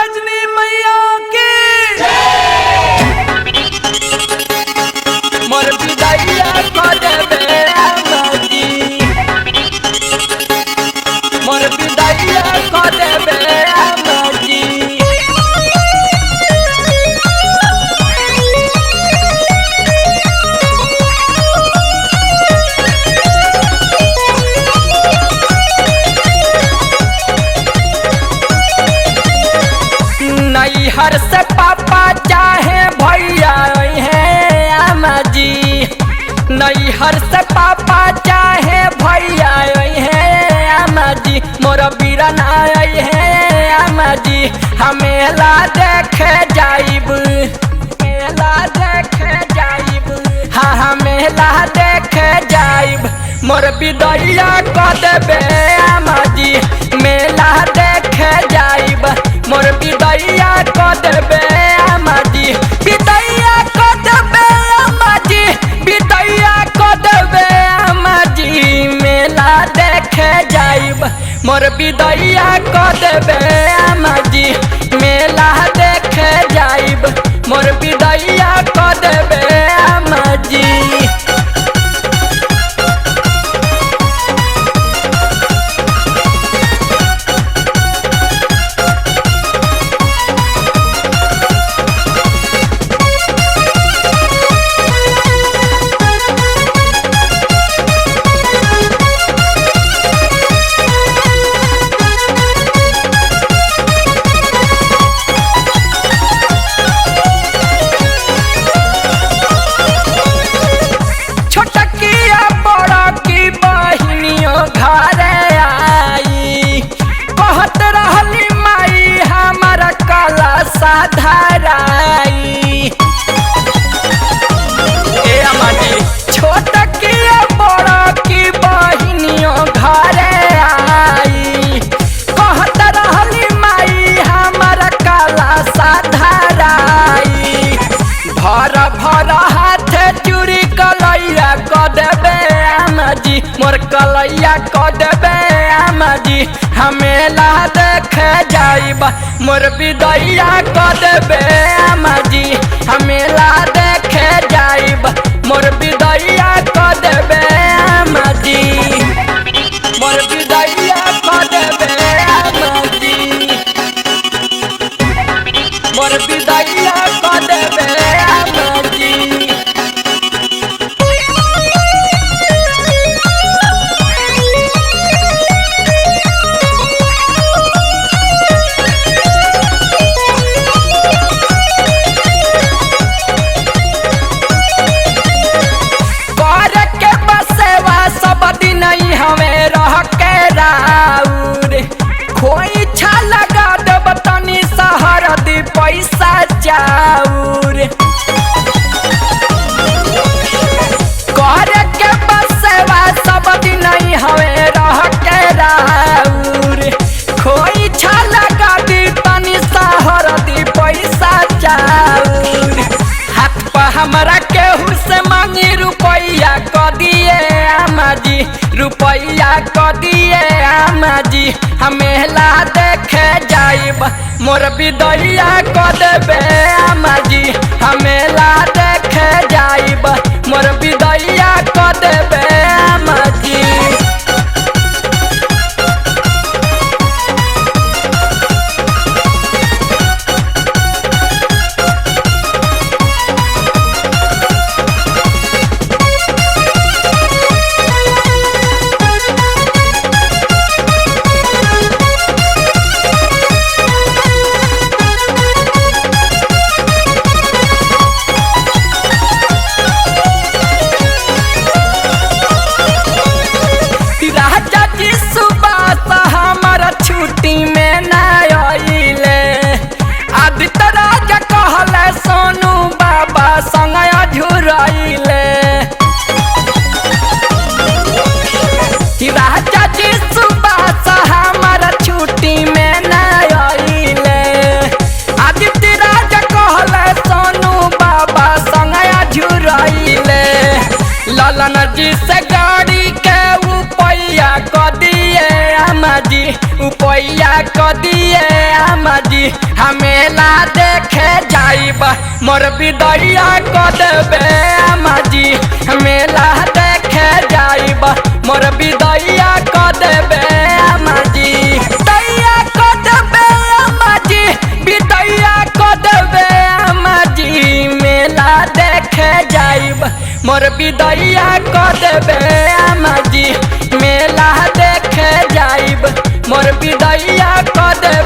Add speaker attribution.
Speaker 1: रजनी मैया के मोर विदैया कर देबे आमाजी, मोर विदैया कर देबे आमाजी। नैहर से पापा चाहे भैया है आमाजी, नैहर से पापा चाहे भैया है आमाजी, मोर बीरन आए है आमाजी। हमेला देखे जाइब, मेला देखे जाइब, हाँ हमेला देखे जाइब, मोर विदैया कर देबे आमाजी। मेला देखे जाइब, मोर विदैया कर देबे आमाजी, विदैया कर देबे आमाजी, विदैया कर देबे आमाजी। मेला देखे जाइब, मोर विदैया कर देबे आमाजी। मेला देखे जाइब, मोर विदैया कर देबे आमाजी। घरे आई कहत रहली माई हमारा काला साधराई। ए अमाजी छोट की बड़ा की बहिनियों घरे आई कहत रहली माई हमारा काला साधराई। भर भर हाथ चूड़ी कलैया कर देबे आमाजी, मोर कलैया कर देबे आमाजी। हमेला देखे जाइब, मोर विदैया कर देबे आमाजी। हमेला देखे जाइब, मोर विदैया कर देबे आमाजी, मोर विदैया कर देबे आमाजी, मोर विदैया कर देबे आमाजी। हमें रह के राउर खोई छा लगा देब तनी सहर दी पैसा चाउर। कर के बसेवा सब दिन हमें रह के राउर खोई छा लगा दी तनी सहर दी पैसा चाउर। हाथ पर हमरा केहू से मांगी रुपैया कर दिए आमाजी, रुपैया कर दिए आमाजी। हमेला देखे जाइब, मोर विदैया कर देबे आमाजी। हमेला देखे जाइब, मोर विदैया कर देबे आमाजी। उपैया क दिए आमा जी हमेला देखे जाइब मोर विदैया क देबे आमा जी मेला देखे जाइब मोर विदैया क देबे आमा जी दैया क देबे आमा जी विदैया क देबे आमा जी मेला देखे जाइब मोर विदैया क देबे आमा जी मेला देखे जाइब मोर विदैया क देबे